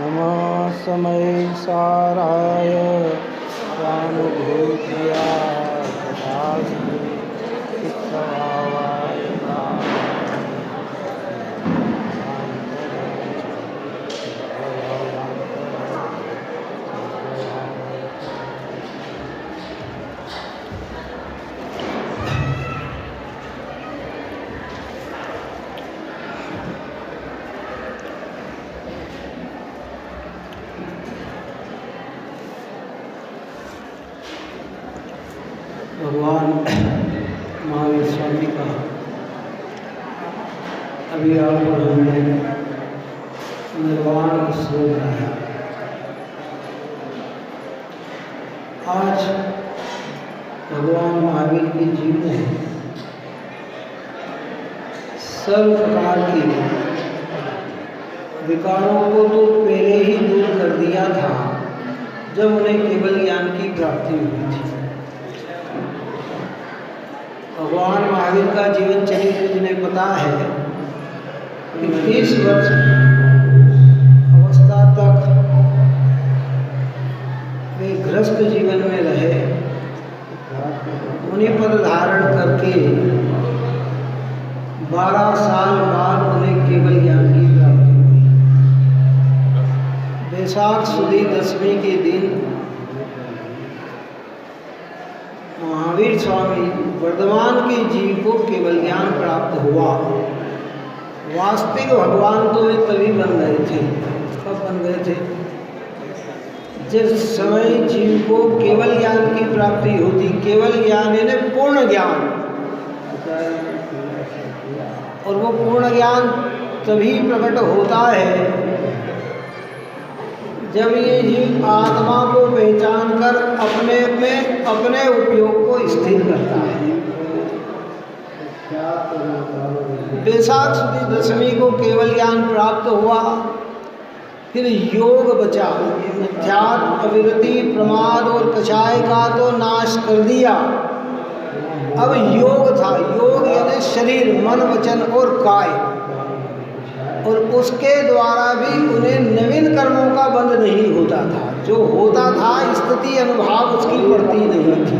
नमः समय साराय स्वानुभूत्या तथास्तु चित्तभावाय भगवान महावीर स्वामी का अभी आपको हमने निर्वाण श्लोक है। आज भगवान महावीर के जीवन में सर्व प्रकार के विकारों को तो पहले ही दूर कर दिया था जब उन्हें केवल ज्ञान की प्राप्ति हुई थी। भगवान महावीर का जीवन चरित्र जिन्हें पता है, 30 वर्ष अवस्था तक वे गृहस्थ जीवन में रहे। उन्हें पद धारण करके 12 साल बाद उन्हें केवल ज्ञान की प्राप्ति हुई। वैशाख सुदी दशमी के दिन महावीर स्वामी वर्धमान के जीव को केवल ज्ञान प्राप्त हुआ। वास्तविक भगवान तो वे तभी बन गए थे। कब बन गए थे? जिस समय जीव को केवल ज्ञान की प्राप्ति होती। केवल ज्ञान यानी पूर्ण ज्ञान, और वो पूर्ण ज्ञान तभी प्रकट होता है जब ये जीव आत्मा को पहचान कर अपने में अपने उपयोग को स्थिर करता है। वैशाख सुदी दशमी को केवल ज्ञान प्राप्त हुआ। फिर योग बचा। अध्यात्म, अविरति, प्रमाद और कषाय का तो नाश कर दिया। अब योग था। योग यानी शरीर, मन, वचन और काय, और उसके द्वारा भी उन्हें नवीन कर्मों का बंध नहीं होता था। जो होता था स्थिति अनुभाव उसकी पड़ती नहीं थी।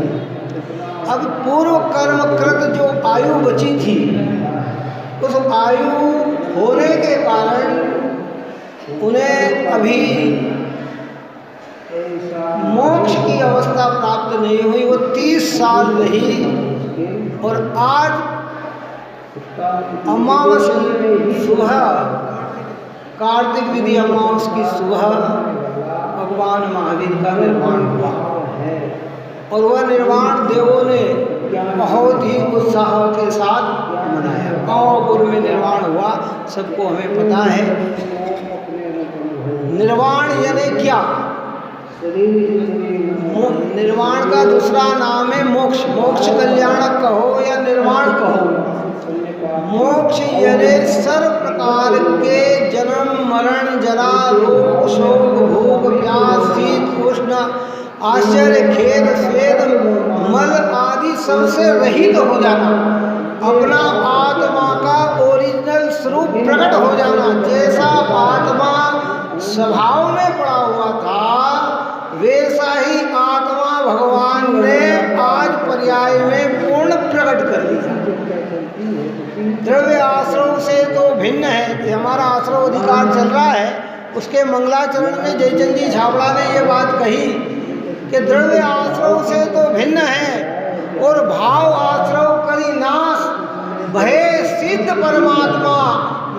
अब पूर्व कर्म कृत जो आयु बची थी, उस आयु होने के कारण उन्हें अभी मोक्ष की अवस्था प्राप्त नहीं हुई। वो 30 साल रही, और आज अमावस सुबह, कार्तिक विधि अमावस की सुबह भगवान महावीर का निर्वाण हुआ। और वह निर्वाण देवों ने बहुत ही उत्साह के साथ मनाया। गाँवपुर में निर्वाण हुआ, सबको हमें पता है। निर्वाण यानी क्या? निर्वाण का दूसरा नाम है मोक्ष। मोक्ष कल्याणक कहो या निर्वाण कहो। मोक्ष यानी सर्व प्रकार के जन्म, मरण, जरा, रोग, शोक, भूख, प्यास, शीत, उष्ण, आश्चर्य, खेद, स्वेद, मल आदि सबसे रहित हो जाना। अपना आत्मा का ओरिजिनल स्वरूप प्रकट हो जाना। जैसा आत्मा स्वभाव में पड़ा हुआ था, वैसा ही आत्मा भगवान ने आज पर्याय में पूर्ण प्रकट कर दिया। द्रव्य आश्रव से तो भिन्न है। ये हमारा आश्रव अधिकार चल रहा है, उसके मंगलाचरण में जयचंद जी छाबड़ा ने ये बात कही कि द्रव्य आश्रव से तो भिन्न है, और भाव आश्रव करी नाश, भय सिद्ध परमात्मा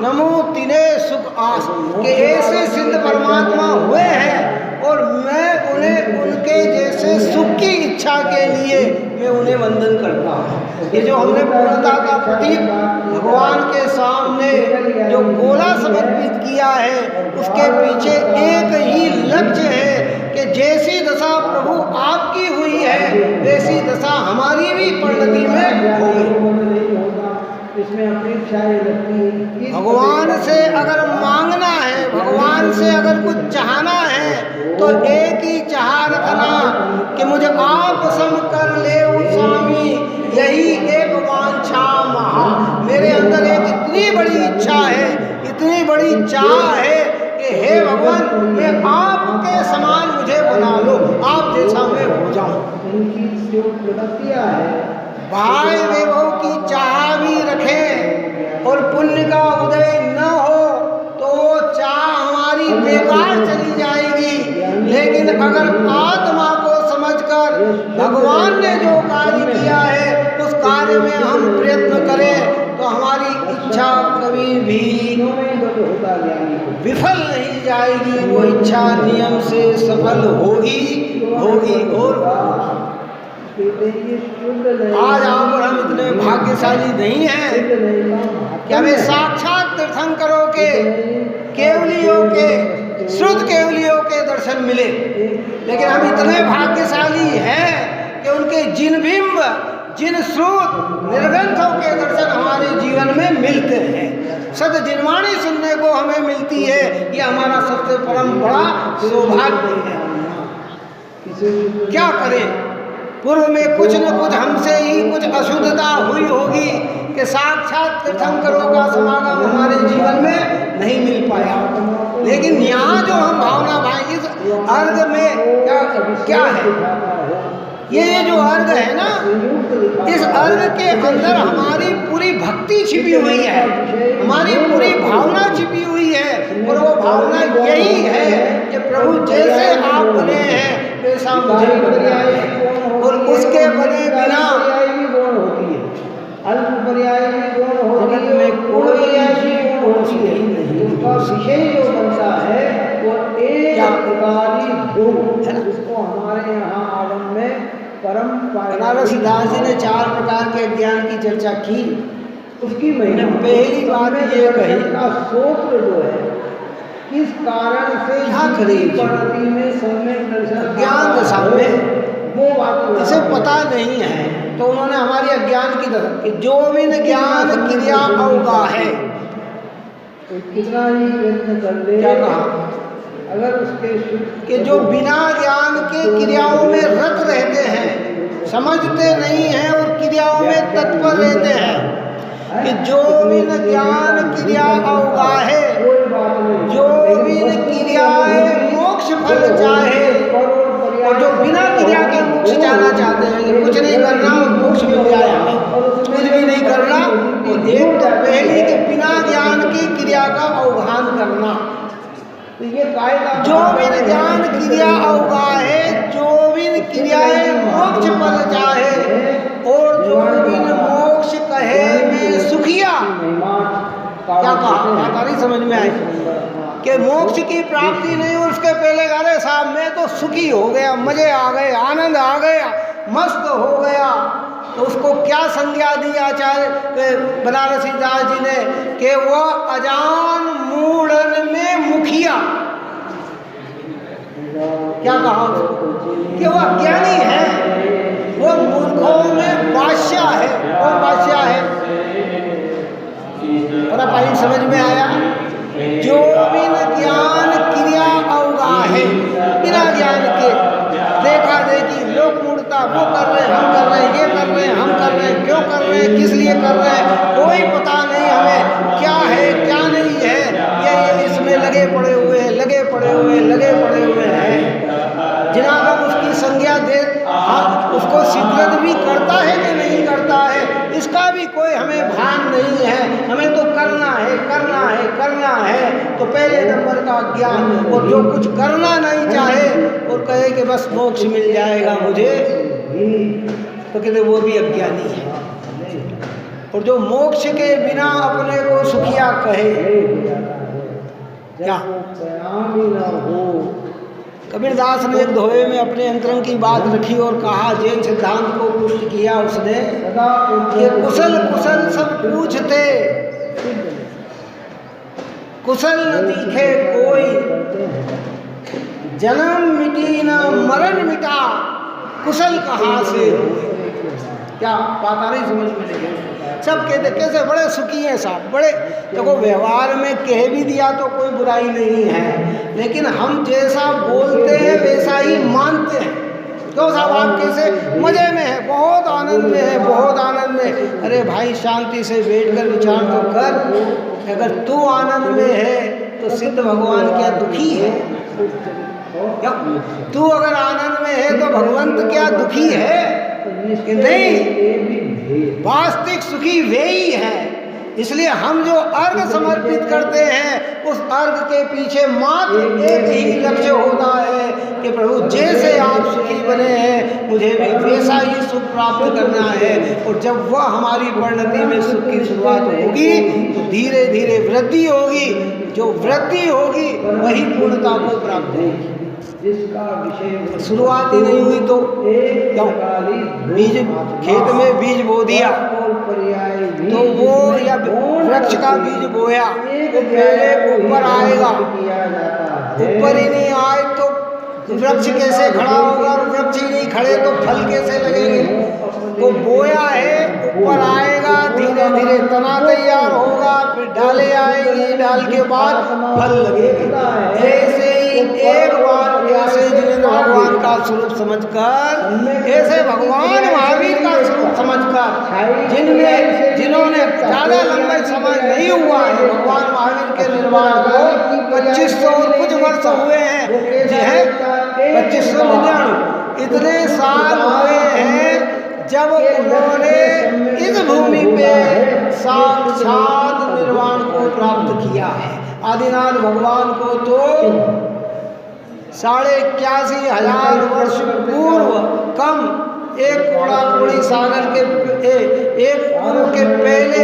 नमो तिने सुख आस। के ऐसे सिद्ध परमात्मा हुए हैं, और मैं उन्हें उनके जैसे सुख की इच्छा के लिए मैं उन्हें वंदन करता हूँ। ये जो हमने पूर्णता का प्रतीक भगवान के सामने जो गोला समर्पित किया है, उसके पीछे एक ही लक्ष्य है कि जैसी दशा प्रभु आपकी हुई है, वैसी दशा हमारी भी परिणति में होगी। इसमें अपेक्षाएं लगती है। भगवान से अगर मांगना है, भगवान से अगर कुछ चाहना है, तो एक ही चाह रखना कि मुझे आप सम कर ले स्वामी। यही एक वांछा महा। मेरे अंदर एक इतनी बड़ी इच्छा है, इतनी बड़ी चाह है कि हे भगवान, आपके समान मुझे बना लो, आप जैसा मैं हो जाऊं। इनकी जो प्रगतियां है, भाई वैभव की चाह भी रखें और पुण्य का उदय न हो तो वो चाह हमारी बेकार चली जाएगी। लेकिन अगर आत्मा को समझकर भगवान ने जो कार्य किया है उस कार्य में हम प्रयत्न करें तो हमारी इच्छा कभी भी विफल नहीं जाएगी, वो इच्छा नियम से सफल होगी और आज आप और हम इतने भाग्यशाली नहीं हैं कि हमें साक्षात तीर्थंकरों के केवलियों के शुद्ध केवलियों के दर्शन मिले, लेकिन हम इतने भाग्यशाली हैं कि उनके जिन बिंब जिन स्रोत निर्ग्रंथों के दर्शन हमारे जीवन में मिलते हैं। सद जिनवाणी सुनने को हमें मिलती है, ये हमारा सबसे परम बड़ा सौभाग्य है। क्या करें, पूर्व में कुछ न कुछ हमसे ही कुछ अशुद्धता हुई होगी कि साक्षात तीर्थंकरों का समागम हमारे जीवन में नहीं मिल पाया। लेकिन यहाँ जो हम भावना भाई इस अर्घ में क्या है, ये जो अर्घ है ना, इस अर्घ के अंदर हमारी पूरी भक्ति छिपी हुई है, हमारी पूरी भावना छिपी हुई है। और वो भावना यही है कि प्रभु जैसे आप बने हैं वैसा मुझे बनना है, और उसके बने बिना अल्प पर्याय भी गुण होती है, कोई ऐसी गुण होती है नहीं। उसका विशेष जो बनता है वो एक प्रकारी गुण, जिसको हमारे यहाँ आगम में परम बनारस दास जी ने 4 प्रकार के ज्ञान की चर्चा की। उसकी मैंने पहली बात ये कही का सूत्र जो है, किस कारण से प्रगति में सम्यक दर्शन ज्ञान दशा में वो बात इसे पता नहीं है, तो उन्होंने हमारी अज्ञान की दशा कि जो भी ज्ञान क्रिया अवगा है, कितना ही प्रयत्न कर ले, क्या कहा, अगर उसके कि जो बिना ज्ञान के क्रियाओं में रत रहते हैं, समझते नहीं हैं और क्रियाओं में तत्पर रहते हैं, कि जो बिन ज्ञान क्रिया अवगा है, जो बिन क्रियाएं मोक्ष फल चाहे, और जो बिना क्रिया के मोक्ष जाना चाहते हैं, कुछ नहीं करना और मोक्ष मिल जाए हमें, कुछ भी नहीं करना। और एक तो पहली कि बिना ज्ञान की क्रिया का अवगाहन करना, तो ये कायदा जो बिन ज्ञान क्रिया अवगा है, जो बिन क्रियाएं मोक्ष फल चाहे, और जो बिन मोक्ष कहे में सुखिया। क्या कहा, नहीं समझ में आई कि मोक्ष की प्राप्ति नहीं, और उसके पहले अरे साहब मैं तो सुखी हो गया, मजे आ गए, आनंद आ गया, मस्त हो गया, तो उसको क्या संज्ञा दी आचार्य बनारसी दास जी ने कि वह अजान मूढ़न में मुखिया। क्या कहा कि वह ज्ञानी है, वो मूर्खों में बादशाह है। और बादशाह है, और भाई समझ में आया, जो बिन ज्ञान क्रिया अवगा है, बिना ज्ञान के देखा देखी लोक मूर्ता, वो कर रहे हैं, हम कर रहे हैं, ये कर रहे हैं, हम कर रहे हैं, क्यों कर रहे हैं, किस लिए कर रहे हैं, कोई पता नहीं हमें क्या है क्या नहीं है, ये इसमें लगे पड़े हुए हैं, लगे पड़े हुए हैं। जिनागम उसकी संज्ञा दे, उसको स्वीकृत भी करता है कि नहीं करता है, इसका भी कोई हमें भान नहीं है। हमें तो करना है। तो पहले नंबर का ज्ञान, और जो कुछ करना नहीं चाहे और कहे कि बस मोक्ष मिल जाएगा मुझे, तो कहते वो भी अज्ञानी है। और जो मोक्ष के बिना अपने को सुखिया कहे, क्या कबीरदास ने एक दोहे में अपने अंतरंग की बात रखी और कहा, जैन सिद्धांत को पुष्ट किया उसने कि कुशल कुशल सब पूछते, कुशल न दिखे कोई, जन्म मिटी न मरण मिटा, कुशल कहाँ से हुए। क्या बात आ रही समझ में नहीं? सब कहते कैसे बड़े सुखी हैं साहब, बड़े देखो व्यवहार में कह भी दिया तो कोई बुराई नहीं है, लेकिन हम जैसा बोलते हैं वैसा ही मानते हैं। क्यों साहब आप कैसे मजे में है, बहुत आनंद में है, बहुत आनंद में। अरे भाई शांति से बैठकर विचार तो कर, अगर तू आनंद में है तो सिद्ध भगवान क्या दुखी है? क्या तू अगर आनंद में है तो भगवंत क्या दुखी है? कि नहीं, वास्तविक सुखी वे ही है। इसलिए हम जो अर्घ समर्पित करते हैं उस अर्घ के पीछे मात्र एक ही लक्ष्य होता है कि प्रभु जैसे आप सुखी बने हैं मुझे भी वैसा ही सुख प्राप्त करना है। और जब वह हमारी परिणति में सुख की शुरुआत होगी तो धीरे धीरे वृद्धि होगी, जो वृद्धि होगी वही पूर्णता को प्राप्त होगी। जिसका विषय शुरुआत ही नहीं हुई तो क्यों? बीज खेत में बीज बो दिया तो वो या वृक्ष का बीज बोया तो पहले ऊपर आएगा, ऊपर ही नहीं आए तो वृक्ष कैसे खड़ा होगा? और वृक्ष ही नहीं खड़े तो फल कैसे लगेंगे? तो बोया है, ऊपर आएगा, धीरे धीरे तना तैयार होगा, फिर डाले आएंगी, डाल के बाद फल लगेंगे। ऐसे ही एक बार ऐसे जिनेंद्र भगवान का स्वरूप समझकर, ऐसे भगवान महावीर का स्वरूप समझकर जिन्होंने ज्यादा लंबे समय नहीं हुआ है भगवान महावीर के निर्वाण को 2500 और कुछ वर्ष हुए हैं, 2599 इतने साल हुए हैं जब उन्होंने इस भूमि पे साक्षात निर्वाण को प्राप्त किया है। आदिनाथ भगवान को तो 81,500 वर्ष पूर्व कम एक कोड़ा कोड़ी सागर के एक पूर्व के पहले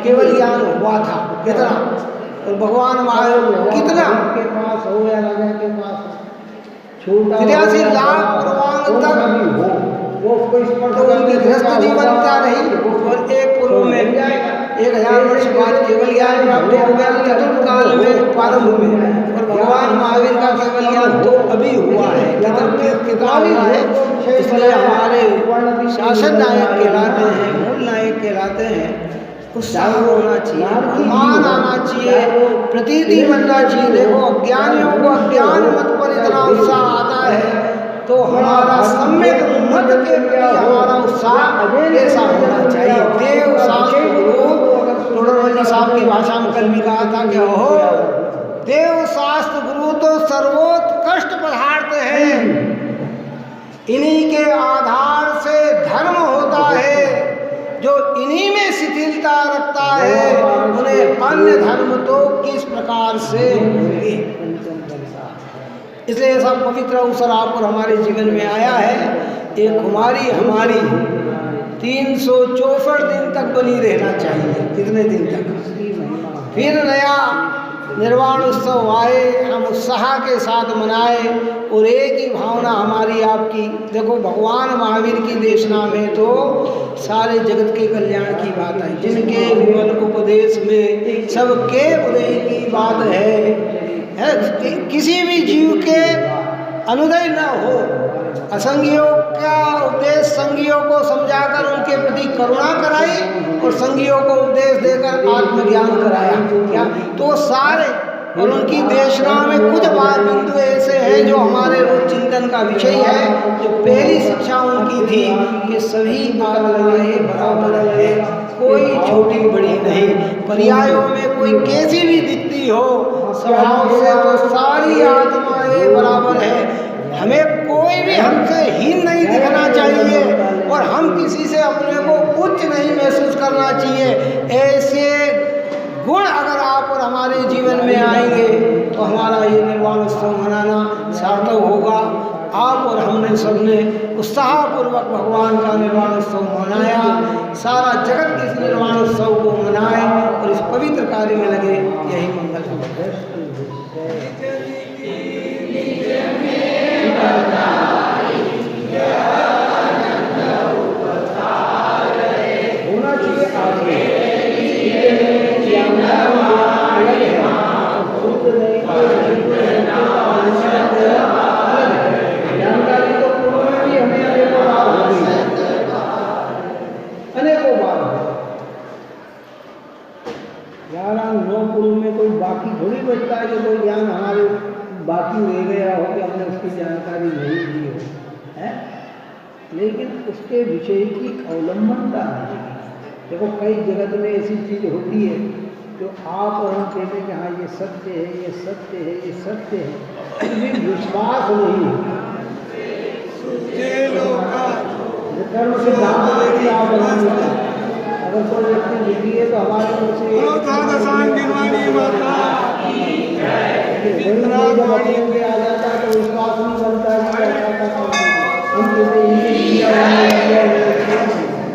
केवल ज्ञान हुआ था। कितना? और भगवान महावीर कितना के पास हो या राजा के पास 83 लाख पूर्वांग तक वो कोई तो उनकी गृहस्थ जीवन क्या रही? और एक पूर्व में 1000 वर्ष बाद केवल ज्ञान प्राप्त हो गया चतुर्थ काल में प्रारंभ में। और भगवान महावीर का केवल ज्ञान तो अभी हुआ है, कितना हुआ है? इसलिए हमारे शासन नायक कहलाते हैं, मूल नायक कहलाते हैं। उत्साह होना चाहिए, मान आना चाहिए, प्रतीति बनना चाहिए। देखो अज्ञानियों को अज्ञान मत पर इतना उत्साह आता है तो हमारा सम्यक मत के प्रति हमारा उत्साह ऐसा होना चाहिए। देव शास्त्र गुरु टोडरमल साहब की भाषा में कल भी कहा था कि ओहो देव शास्त्र गुरु तो सर्वोत्कृष्ट पदार्थ है, इन्हीं के आधार से धर्म होता है, जो इन्हीं में शिथिलता रखता है उन्हें अन्य धर्म तो किस प्रकार से होंगे। इसलिए ऐसा पवित्र अवसर आप और हमारे जीवन में आया है। एक हमारी 364 दिन तक बनी रहना चाहिए। कितने दिन तक? फिर नया निर्वाण उत्सव आए, हम उत्साह के साथ मनाए और एक ही भावना हमारी आपकी। देखो भगवान महावीर की देशना में तो सारे जगत के कल्याण की बात है, जिनके विमल उपदेश में सबके उदय की बात है। किसी भी जीव के अनुदय न हो, असंगियों का उपदेश संगियों को समझाकर उनके प्रति करुणा कराई और संगियों को उपदेश देकर आत्मज्ञान कराया। क्या तो सारे और उनकी देशना में कुछ बात बिंदु ऐसे हैं जो हमारे रोज चिंतन का विषय है। जो पहली शिक्षा उनकी थी कि सभी आत्माएं बराबर है, कोई छोटी बड़ी नहीं, पर्यायों में कोई कैसी भी दिखती हो स्वभाव से तो सारी आत्माएं बराबर है। हमें कोई भी हमसे हीन नहीं दिखना चाहिए और हम किसी से अपने को उच्च नहीं महसूस करना चाहिए। ऐसे गुण अगर आप और हमारे जीवन में आएंगे तो हमारा ये निर्वाण उत्सव मनाना सार्थक होगा। आप और हमने सबने उत्साहपूर्वक भगवान का निर्वाण उत्सव मनाया, सारा जगत इस निर्वाण उत्सव को मनाए और इस पवित्र कार्य में लगे, यही मंगल होना चाहिए। आगे जानकारी तो पूर्व में भी हमें अनेकों बार हो गई, अनेकों बार। 11-9 पूर्व में कोई बाकी थोड़ी बचता है जो कोई ज्ञान हमारे बाकी रह गया हो कि हमने उसकी जानकारी नहीं दी हो, है? लेकिन उसके विषय की अवलंबनता नहीं। देखो कई जगत में ऐसी चीज होती है जो आप और हम कहते हैं कि हाँ ये सत्य है, ये सत्य है, ये सत्य है, लेकिन विश्वास नहीं है। कर्म सिद्धांत में आप अगर कोई व्यक्ति लिखी है तो हमारे मुँह से जब अपने में आ जाता है तो विश्वास नहीं बनता है। हम कहते हैं